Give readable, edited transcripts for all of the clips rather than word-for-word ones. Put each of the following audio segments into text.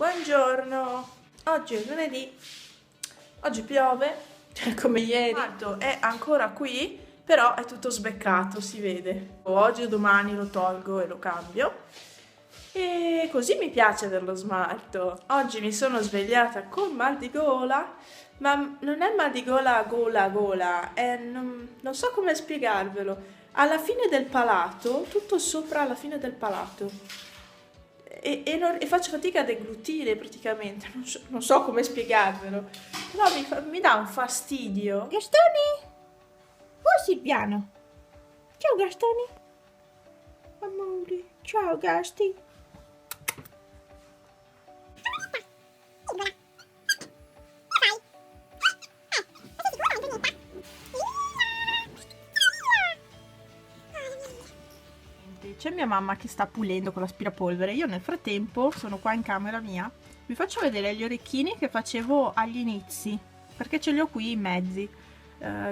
Buongiorno, oggi è lunedì, oggi piove, come ieri, è ancora qui, però è tutto sbeccato, si vede. Oggi o domani lo tolgo e lo cambio. E così mi piace averlo smalto. Oggi mi sono svegliata con mal di gola, ma non è mal di gola gola, non so come spiegarvelo. Alla fine del palato, tutto sopra alla fine del palato. E faccio fatica a deglutire praticamente, non so come spiegarvelo, però mi dà un fastidio. Gastone? Forse il piano. Ciao Gastone. Amore, ciao Gasti. C'è mia mamma che sta pulendo con l'aspirapolvere. Io nel frattempo sono qua in camera mia. Vi faccio vedere gli orecchini che facevo agli inizi, perché ce li ho qui in mezzi.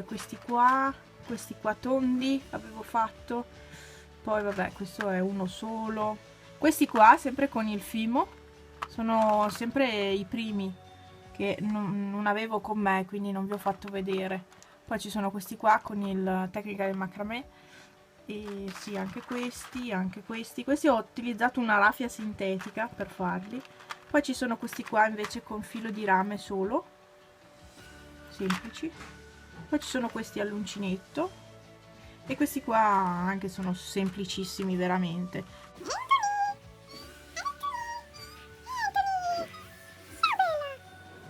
Questi qua tondi avevo fatto. Poi vabbè, questo è uno solo. Questi qua sempre con il fimo. Sono sempre i primi che non avevo con me, quindi non vi ho fatto vedere. Poi ci sono questi qua con il tecnica del macramè. E sì, anche questi ho utilizzato una raffia sintetica per farli. Poi ci sono questi qua invece con filo di rame solo, semplici. Poi ci sono questi all'uncinetto e questi qua anche sono semplicissimi veramente.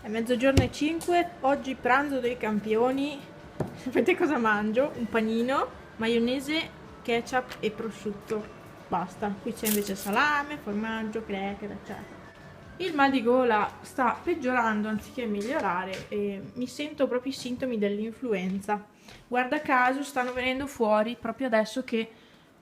È mezzogiorno e 5, oggi pranzo dei campioni. Sapete cosa mangio? Un panino, maionese, ketchup e prosciutto, basta. Qui c'è invece salame, formaggio, cracker, eccetera. Il mal di gola sta peggiorando anziché migliorare e mi sento proprio i sintomi dell'influenza. Guarda caso stanno venendo fuori proprio adesso che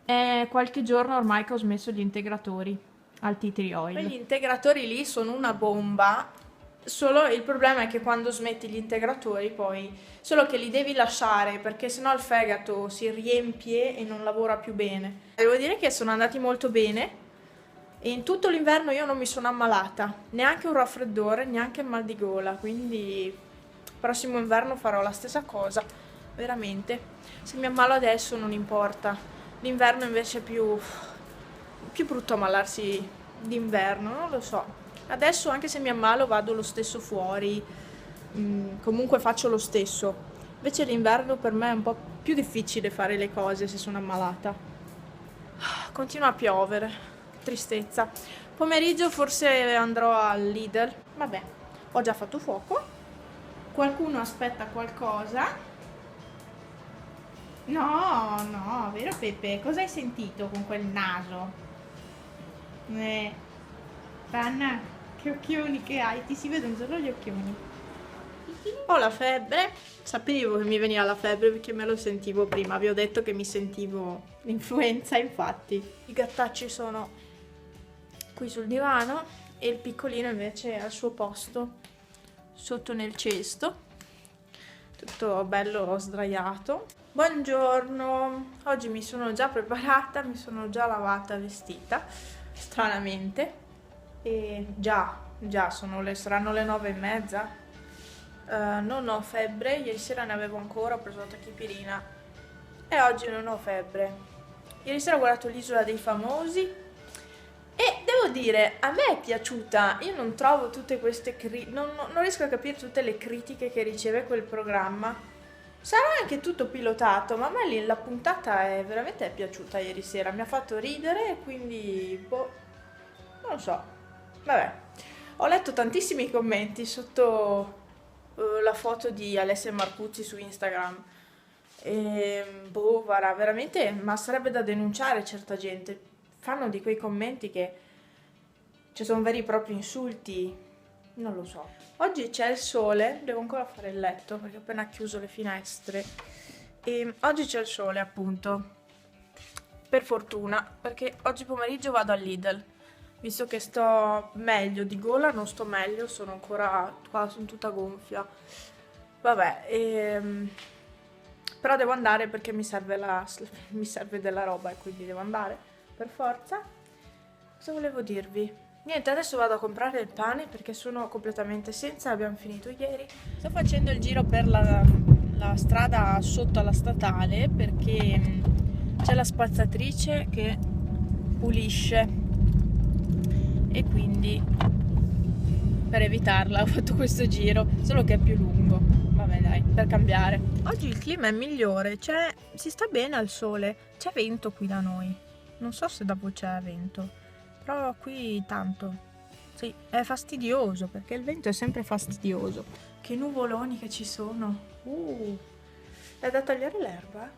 è qualche giorno ormai che ho smesso gli integratori al tea tree oil. Quegli integratori lì sono una bomba. Solo il problema è che quando smetti gli integratori poi solo che li devi lasciare perché sennò il fegato si riempie e non lavora più bene. Devo dire che sono andati molto bene e in tutto l'inverno io non mi sono ammalata, neanche un raffreddore, neanche il mal di gola, quindi il prossimo inverno farò la stessa cosa, veramente. Se mi ammalo adesso non importa, l'inverno invece è più brutto ammalarsi d'inverno, non lo so. Adesso anche se mi ammalo vado lo stesso fuori, comunque faccio lo stesso. Invece l'inverno per me è un po' più difficile fare le cose se sono ammalata. Continua a piovere, tristezza. Pomeriggio forse andrò al Lidl. Vabbè, ho già fatto fuoco. Qualcuno aspetta qualcosa. No, vero Peppe? Cosa hai sentito con quel naso? Panna, che occhioni che hai, ti si vedono solo gli occhioni. Ho la febbre, sapevo che mi veniva la febbre perché me lo sentivo prima, vi ho detto che mi sentivo l'influenza, infatti. I gattacci sono qui sul divano e il piccolino invece è al suo posto, sotto nel cesto, tutto bello sdraiato. Buongiorno, oggi mi sono già preparata, mi sono già lavata, vestita, stranamente. E già saranno le 9:30. Non ho febbre, ieri sera ne avevo ancora, ho preso la tachipirina e oggi non ho febbre. Ieri sera ho guardato l'Isola dei Famosi e devo dire, a me è piaciuta. Io non trovo tutte queste non riesco a capire tutte le critiche che riceve quel programma. Sarà anche tutto pilotato, ma a me la puntata è veramente piaciuta ieri sera, mi ha fatto ridere e quindi boh, non lo so. Vabbè, ho letto tantissimi commenti sotto la foto di Alessia Marcuzzi su Instagram. E, boh, guarda, veramente, ma sarebbe da denunciare certa gente. Fanno di quei commenti che ci sono veri e propri insulti. Non lo so. Oggi c'è il sole, devo ancora fare il letto perché ho appena chiuso le finestre. E oggi c'è il sole, appunto. Per fortuna, perché oggi pomeriggio vado al Lidl. Visto che sto meglio di gola, non sto meglio, sono ancora qua, sono tutta gonfia. Vabbè, però devo andare perché mi serve della roba e quindi devo andare per forza. Cosa volevo dirvi? Niente, adesso vado a comprare il pane perché sono completamente senza, abbiamo finito ieri. Sto facendo il giro per la strada sotto alla statale perché c'è la spazzatrice che pulisce e quindi per evitarla ho fatto questo giro, solo che è più lungo. Vabbè dai, per cambiare. Oggi il clima è migliore, si sta bene al sole, c'è vento qui da noi. Non so se da voi c'è vento. Però qui tanto. Sì, è fastidioso perché il vento è sempre fastidioso. Che nuvoloni che ci sono. È da tagliare l'erba?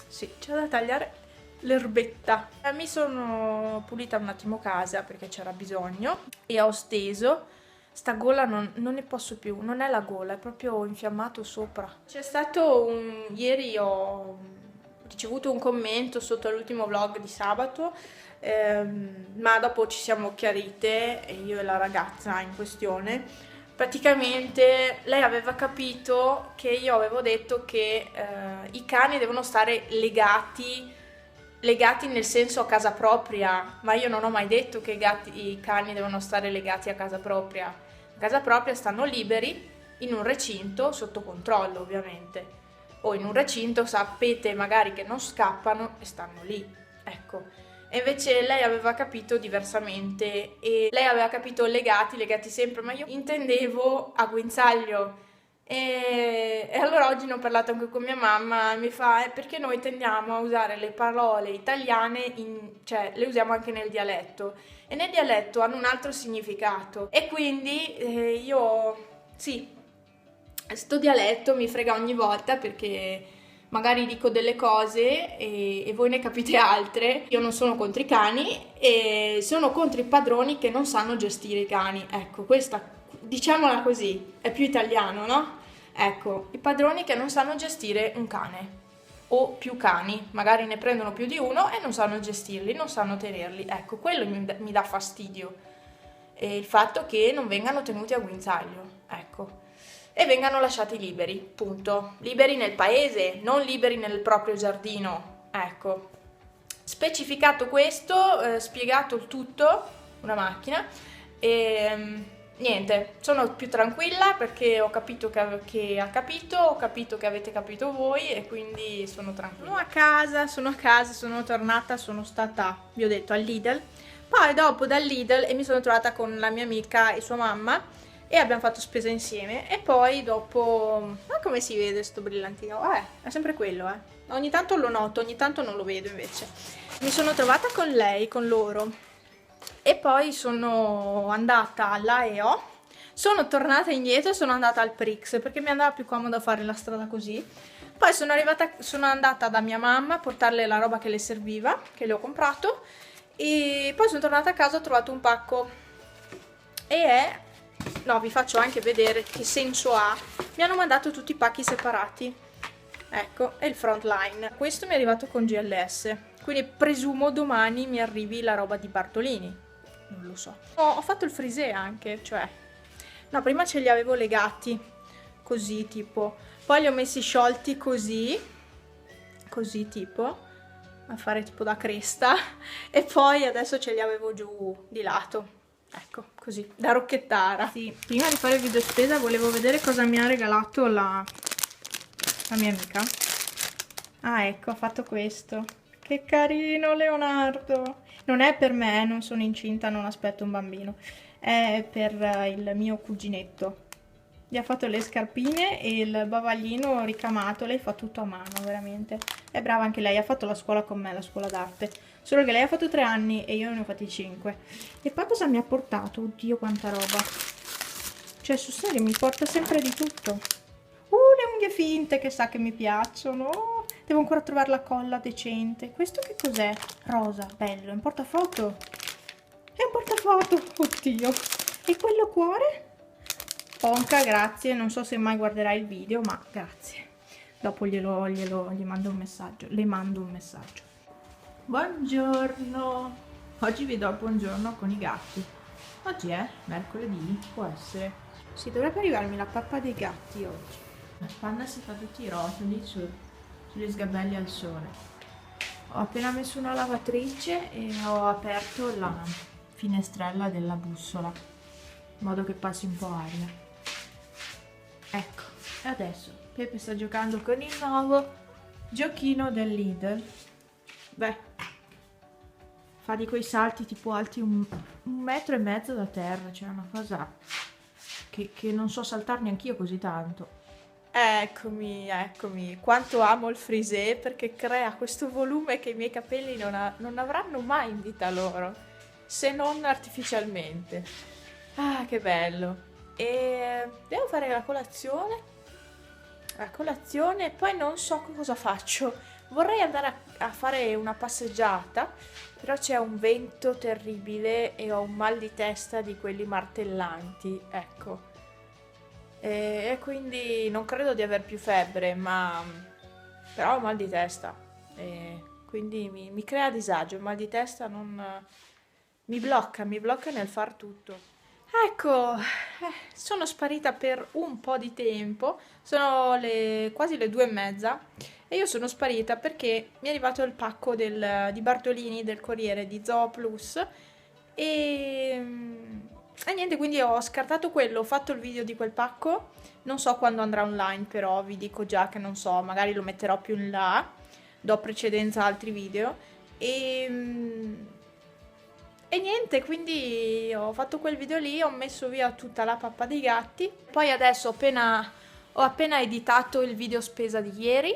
Sì, c'è da tagliare l'erbetta. Mi sono pulita un attimo casa perché c'era bisogno e ho steso. Sta gola non ne posso più, non è la gola, è proprio infiammato sopra. C'è stato ieri ho ricevuto un commento sotto l'ultimo vlog di sabato, ma dopo ci siamo chiarite, io e la ragazza in questione. Praticamente lei aveva capito che io avevo detto che i cani devono stare legati nel senso a casa propria, ma io non ho mai detto che i cani devono stare legati a casa propria. A casa propria stanno liberi in un recinto sotto controllo, ovviamente. O in un recinto sapete magari che non scappano e stanno lì, ecco. E invece lei aveva capito diversamente e lei aveva capito legati sempre, ma io intendevo a guinzaglio. E allora oggi ne ho parlato anche con mia mamma, mi fa perché noi tendiamo a usare le parole italiane, cioè le usiamo anche nel dialetto e nel dialetto hanno un altro significato e quindi sì, sto dialetto mi frega ogni volta perché magari dico delle cose e voi ne capite altre. Io non sono contro i cani e sono contro i padroni che non sanno gestire i cani, ecco, questa diciamola così, è più italiano, no? Ecco, i padroni che non sanno gestire un cane o più cani, magari ne prendono più di uno e non sanno gestirli, non sanno tenerli, ecco, quello mi dà fastidio. E il fatto che non vengano tenuti a guinzaglio, ecco, e vengano lasciati liberi, punto. Liberi nel paese, non liberi nel proprio giardino, ecco. Specificato questo, spiegato il tutto, una macchina, e niente, sono più tranquilla perché ho capito che ha capito, ho capito che avete capito voi e quindi sono tranquilla. Sono a casa, sono tornata, sono stata, vi ho detto, al Lidl. Poi dopo dal Lidl e mi sono trovata con la mia amica e sua mamma e abbiamo fatto spesa insieme e poi dopo, ma come si vede sto brillantino? È sempre quello, ogni tanto lo noto, ogni tanto non lo vedo invece. Mi sono trovata con lei, con loro e poi sono andata all'AEO, sono tornata indietro e sono andata al Prix perché mi andava più comodo fare la strada così. Poi sono andata da mia mamma a portarle la roba che le serviva, che le ho comprato, e poi sono tornata a casa, ho trovato un pacco no, vi faccio anche vedere che senso ha. Mi hanno mandato tutti i pacchi separati, ecco, e il Frontline. Questo mi è arrivato con GLS, quindi presumo domani mi arrivi la roba di Bartolini, non lo so. Ho fatto il frisé anche, cioè no, prima ce li avevo legati così tipo, poi li ho messi sciolti così tipo a fare tipo da cresta e poi adesso ce li avevo giù di lato, ecco, così, da rocchettara. Sì, prima di fare il video spesa volevo vedere cosa mi ha regalato la mia amica. Ah, ecco, ha fatto questo. Che carino, Leonardo! Non è per me, non sono incinta, non aspetto un bambino. È per il mio cuginetto. Gli ha fatto le scarpine e il bavaglino ricamato. Lei fa tutto a mano, veramente. È brava anche lei, ha fatto la scuola con me, la scuola d'arte. Solo che lei ha fatto 3 anni e io ne ho fatti 5. E poi cosa mi ha portato? Oddio, quanta roba. Cioè, sul serio, mi porta sempre di tutto. Le unghie finte che sa che mi piacciono. Devo ancora trovare la colla decente. Questo che cos'è? Rosa, bello, è un portafoto. È un portafoto, oddio. E quello cuore? Ponca, grazie, non so se mai guarderai il video, ma grazie. Dopo gli mando un messaggio, le mando un messaggio. Buongiorno. Oggi vi do il buongiorno con i gatti. Oggi è mercoledì, può essere. Sì, dovrebbe arrivarmi la pappa dei gatti oggi. La panna si fa tutti i rotoli sugli sgabelli al sole. Ho appena messo una lavatrice e ho aperto la finestrella della bussola, in modo che passi un po' aria. Ecco, e adesso Pepe sta giocando con il nuovo giochino del Lidl. Beh, fa di quei salti tipo alti 1,5 metri da terra, cioè una cosa che non so saltare neanch'io così tanto. Eccomi, eccomi, quanto amo il frisé perché crea questo volume che i miei capelli non avranno mai in vita loro, se non artificialmente. Ah, che bello. E devo fare la colazione e poi non so cosa faccio. Vorrei andare a fare una passeggiata, però c'è un vento terribile e ho un mal di testa di quelli martellanti, ecco. E quindi non credo di aver più febbre, ma però ho mal di testa. E quindi mi crea disagio, il mal di testa non mi blocca nel far tutto. Ecco, sono sparita per un po' di tempo, sono quasi le 2:30 e io sono sparita perché mi è arrivato il pacco di Bartolini del Corriere di Zooplus e, e niente, quindi ho scartato quello, ho fatto il video di quel pacco, non so quando andrà online, però vi dico già che non so, magari lo metterò più in là, do precedenza a altri video e niente, quindi ho fatto quel video lì, ho messo via tutta la pappa dei gatti. Poi adesso ho appena editato il video spesa di ieri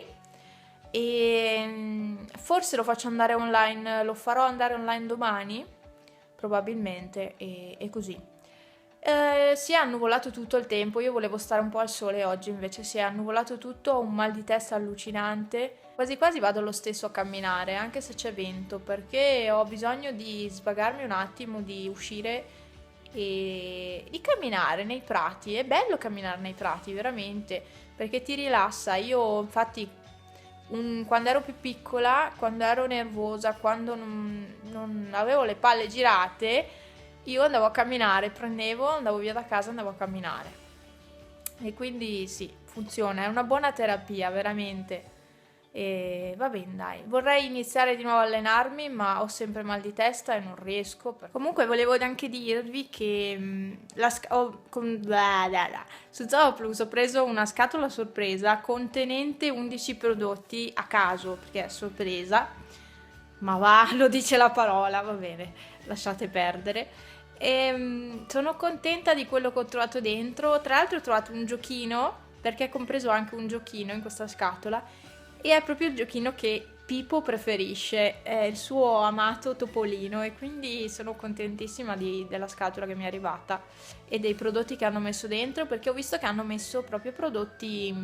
e forse lo faccio andare online, lo farò andare online domani, probabilmente, e così. Si è annuvolato tutto il tempo, io volevo stare un po' al sole oggi, invece si è annuvolato tutto, ho un mal di testa allucinante. Quasi quasi vado lo stesso a camminare, anche se c'è vento, perché ho bisogno di svagarmi un attimo, di uscire e di camminare nei prati. È bello camminare nei prati, veramente, perché ti rilassa. Io, infatti, quando ero più piccola, quando ero nervosa, quando non avevo le palle girate, io andavo a camminare, andavo via da casa, andavo a camminare. E quindi sì, funziona, è una buona terapia, veramente. E va bene, dai, vorrei iniziare di nuovo a allenarmi, ma ho sempre mal di testa e non riesco. Comunque volevo anche dirvi che su Zooplus ho preso una scatola sorpresa contenente 11 prodotti a caso, perché è sorpresa. Ma va, lo dice la parola, va bene, lasciate perdere. Sono contenta di quello che ho trovato dentro. Tra l'altro ho trovato un giochino, perché è compreso anche un giochino in questa scatola. E è proprio il giochino che Pipo preferisce, è il suo amato topolino e quindi sono contentissima della scatola che mi è arrivata e dei prodotti che hanno messo dentro, perché ho visto che hanno messo proprio prodotti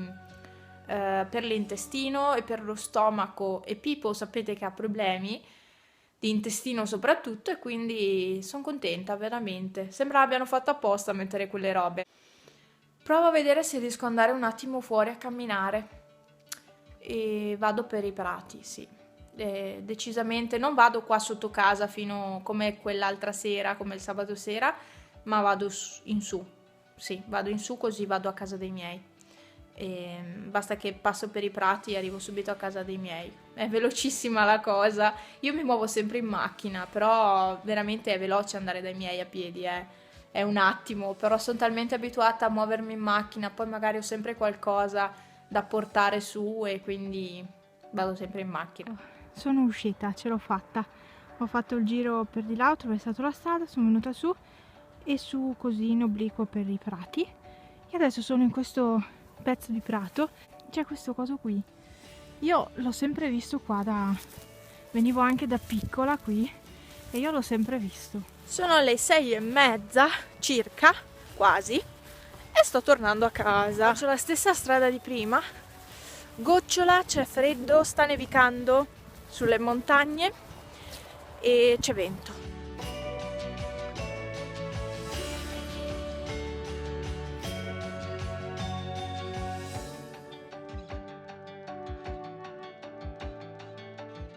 per l'intestino e per lo stomaco e Pipo sapete che ha problemi di intestino soprattutto e quindi sono contenta veramente. Sembra abbiano fatto apposta a mettere quelle robe. Provo a vedere se riesco ad andare un attimo fuori a camminare. E vado per i prati, sì. Decisamente non vado qua sotto casa fino come quell'altra sera, come il sabato sera, ma vado in su. Sì, vado in su così vado a casa dei miei. Basta che passo per i prati e arrivo subito a casa dei miei. È velocissima la cosa. Io mi muovo sempre in macchina, però veramente è veloce andare dai miei a piedi, È un attimo, però sono talmente abituata a muovermi in macchina, poi magari ho sempre qualcosa da portare su e quindi vado sempre in macchina. Sono uscita, ce l'ho fatta. Ho fatto il giro per di là, ho attraversato la strada, sono venuta su e su così in obliquo per i prati. E adesso sono in questo pezzo di prato. C'è questo coso qui. Io l'ho sempre visto qua venivo anche da piccola qui e io l'ho sempre visto. Sono le 6:30 circa, quasi, e sto tornando a casa. Faccio la stessa strada di prima. Gocciola, c'è freddo, sta nevicando sulle montagne e c'è vento.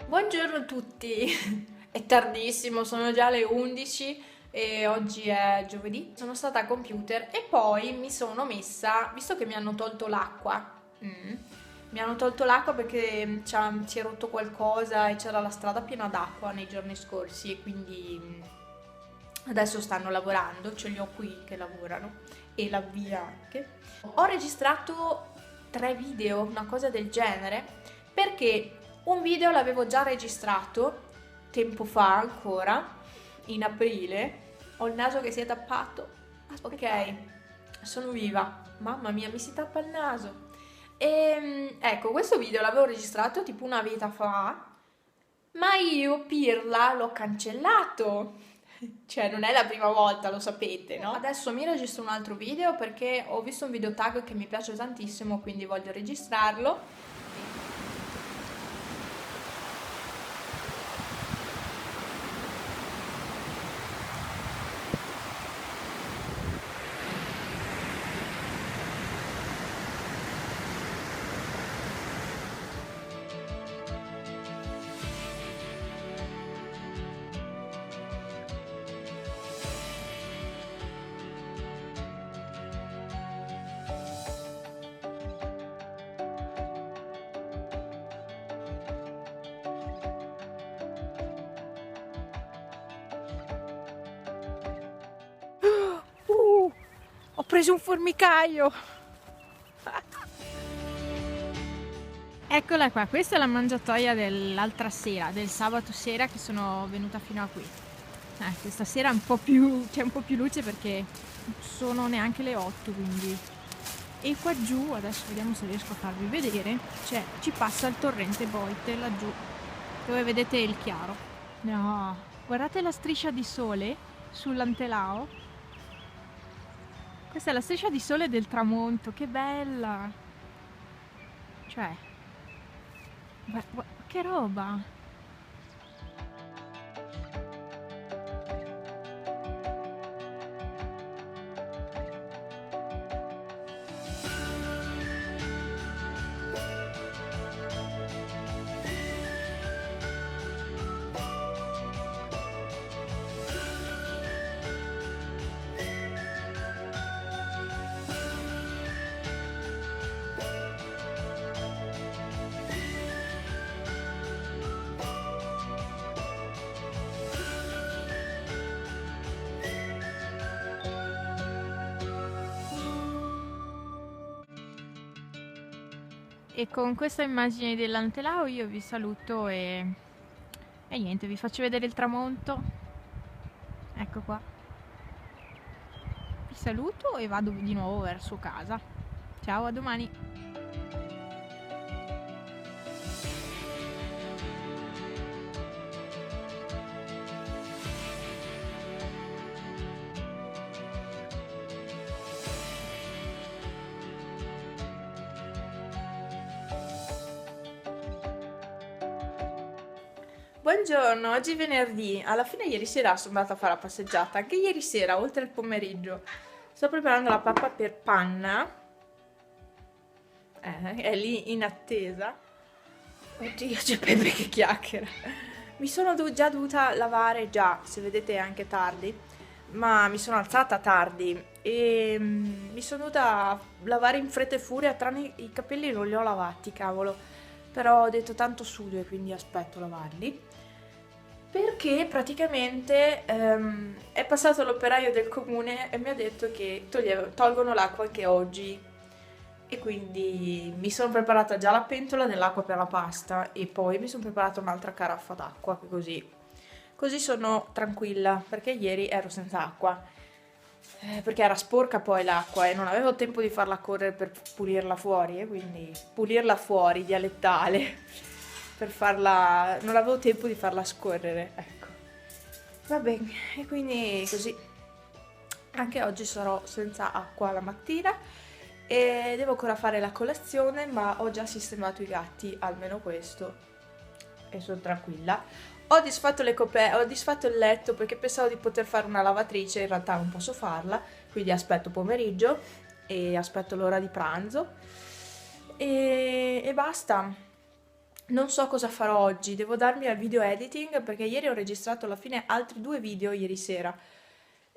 Buongiorno a tutti. È tardissimo, sono già le 11 e oggi è giovedì. Sono stata a computer e poi mi sono messa, visto che mi hanno tolto l'acqua, mi hanno tolto l'acqua perché si è rotto qualcosa e c'era la strada piena d'acqua nei giorni scorsi e quindi Adesso stanno lavorando, ce li ho qui che lavorano e la via anche. Ho registrato 3 video, una cosa del genere, perché un video l'avevo già registrato tempo fa ancora, in aprile. Ho il naso che si è tappato. Ok, sono viva. Mamma mia, mi si tappa il naso. E ecco, questo video l'avevo registrato tipo una vita fa, ma io Pirla l'ho cancellato. Cioè, non è la prima volta, lo sapete, no? Adesso mi registro un altro video perché ho visto un video tag che mi piace tantissimo, quindi voglio registrarlo. Ho preso un formicaio! Eccola qua, questa è la mangiatoia dell'altra sera, del sabato sera che sono venuta fino a qui. Questa sera c'è un po' più luce perché sono neanche le 8, quindi. E qua giù, adesso vediamo se riesco a farvi vedere, ci passa il torrente Boite laggiù, dove vedete il chiaro. No, guardate la striscia di sole sull'Antelao. Questa è la striscia di sole del tramonto, che bella! Cioè, che roba! E con questa immagine dell'Antelao io vi saluto e niente, vi faccio vedere il tramonto. Ecco qua. Vi saluto e vado di nuovo verso casa. Ciao, a domani! Buongiorno, oggi è venerdì. Alla fine ieri sera sono andata a fare la passeggiata, anche ieri sera, oltre il pomeriggio. Sto preparando la pappa per panna. È lì in attesa. Oddio, c'è Peppe che chiacchiera. Mi sono già dovuta lavare, se vedete anche tardi, ma mi sono alzata tardi e mi sono dovuta lavare in fretta e furia, tranne i capelli non li ho lavati, cavolo. Però ho detto tanto sudo e quindi aspetto a lavarli. Perché praticamente è passato l'operaio del comune e mi ha detto che tolgono l'acqua anche oggi. E quindi mi sono preparata già la pentola dell'acqua per la pasta e poi mi sono preparata un'altra caraffa d'acqua, così sono tranquilla, perché ieri ero senza acqua, perché era sporca poi l'acqua e non avevo tempo di farla correre per pulirla fuori, e quindi pulirla fuori, dialettale, per farla, non avevo tempo di farla scorrere, ecco. Va bene, e quindi così anche oggi sarò senza acqua la mattina. E devo ancora fare la colazione, ma ho già sistemato i gatti, almeno questo, e sono tranquilla. Ho disfatto ho disfatto il letto perché pensavo di poter fare una lavatrice, in realtà non posso farla, quindi aspetto pomeriggio e aspetto l'ora di pranzo e basta. Non so cosa farò oggi, devo darmi al video editing perché ieri ho registrato alla fine altri 2 video ieri sera.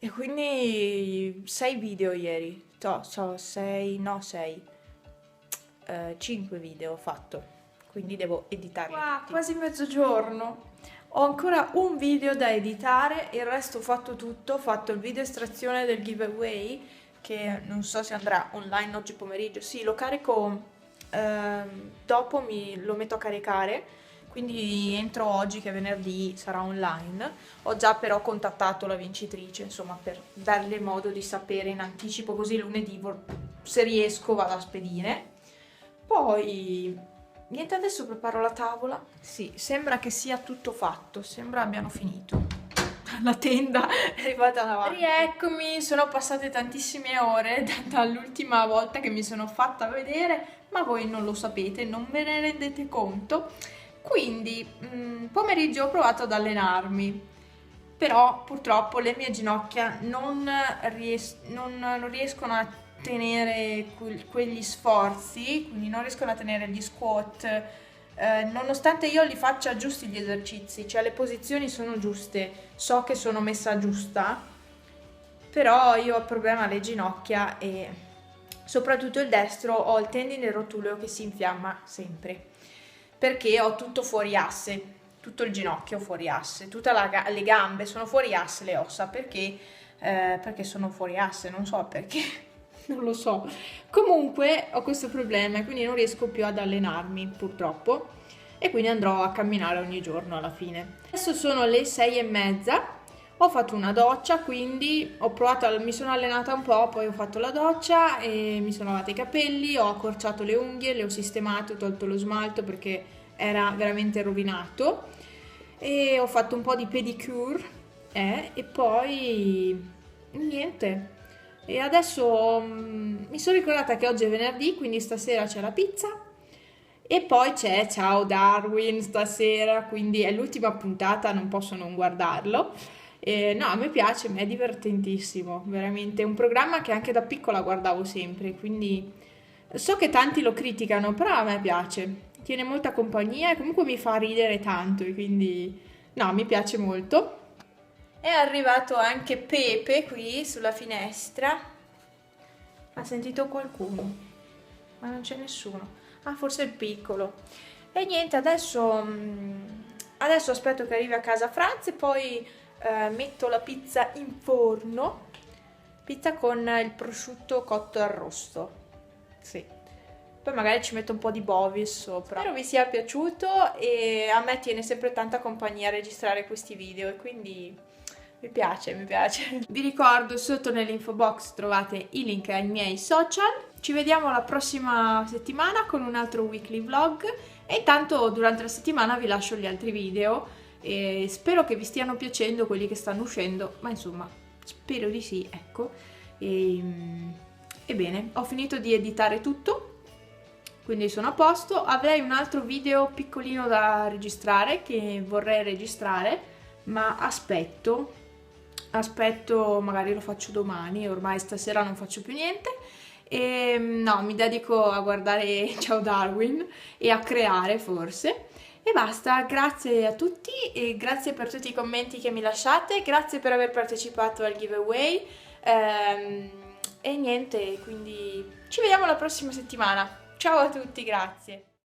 E quindi 6 video ieri, 5 video ho fatto, quindi devo editarli tutti. Quasi mezzogiorno, Ho ancora un video da editare, il resto ho fatto tutto, ho fatto il video estrazione del giveaway, che non so se andrà online oggi pomeriggio, sì, lo carico, dopo lo metto a caricare, quindi entro oggi che è venerdì sarà online. Ho già però contattato la vincitrice, insomma, per darle modo di sapere in anticipo, così lunedì se riesco vado a spedire. Poi niente, adesso preparo la tavola. Sì, sembra che sia tutto fatto, sembra abbiano finito. La tenda è arrivata davanti. Rieccomi, sono passate tantissime ore dall'ultima volta che mi sono fatta vedere, ma voi non lo sapete, non ve ne rendete conto. Quindi, pomeriggio ho provato ad allenarmi, però purtroppo le mie ginocchia non riescono a tenere quegli sforzi, quindi non riescono a tenere gli squat, nonostante io li faccia giusti gli esercizi, cioè le posizioni sono giuste, so che sono messa giusta, però io ho problema alle ginocchia e soprattutto il destro ho il tendine rotuleo che si infiamma sempre, perché ho tutto fuori asse, tutto il ginocchio fuori asse, tutte le gambe sono fuori asse, le ossa, perché sono fuori asse, non so perché. Non lo so. Comunque ho questo problema e quindi non riesco più ad allenarmi, purtroppo, e quindi andrò a camminare ogni giorno alla fine. Adesso sono le 6:30, ho fatto una doccia, quindi mi sono allenata un po', poi ho fatto la doccia e mi sono lavata i capelli, ho accorciato le unghie, le ho sistemate, ho tolto lo smalto perché era veramente rovinato e ho fatto un po' di pedicure e poi niente. E adesso mi sono ricordata che oggi è venerdì, quindi stasera c'è la pizza e poi c'è Ciao Darwin stasera, quindi è l'ultima puntata, non posso non guardarlo. No, a me piace, è divertentissimo, veramente. È un programma che anche da piccola guardavo sempre, quindi so che tanti lo criticano, però a me piace. Tiene molta compagnia e comunque mi fa ridere tanto, e quindi no, mi piace molto. È arrivato anche Pepe qui sulla finestra. Ha sentito qualcuno, ma non c'è nessuno. Ah, forse il piccolo. E niente, adesso aspetto che arrivi a casa Franz e poi metto la pizza in forno. Pizza con il prosciutto cotto arrosto. Sì. Poi magari ci metto un po' di Bovis sopra. Spero vi sia piaciuto e a me tiene sempre tanta compagnia registrare questi video e quindi mi piace. Vi ricordo, sotto nell'info box trovate i link ai miei social. Ci vediamo la prossima settimana con un altro weekly vlog e intanto durante la settimana vi lascio gli altri video e spero che vi stiano piacendo quelli che stanno uscendo, ma insomma spero di sì, ecco. Bene, ho finito di editare tutto, quindi sono a posto. Avrei un altro video piccolino da registrare che vorrei registrare, ma aspetto, magari lo faccio domani, ormai stasera non faccio più niente e no, mi dedico a guardare Ciao Darwin e a creare forse. E basta, grazie a tutti e grazie per tutti i commenti che mi lasciate, grazie per aver partecipato al giveaway e niente, quindi ci vediamo la prossima settimana. Ciao a tutti, grazie!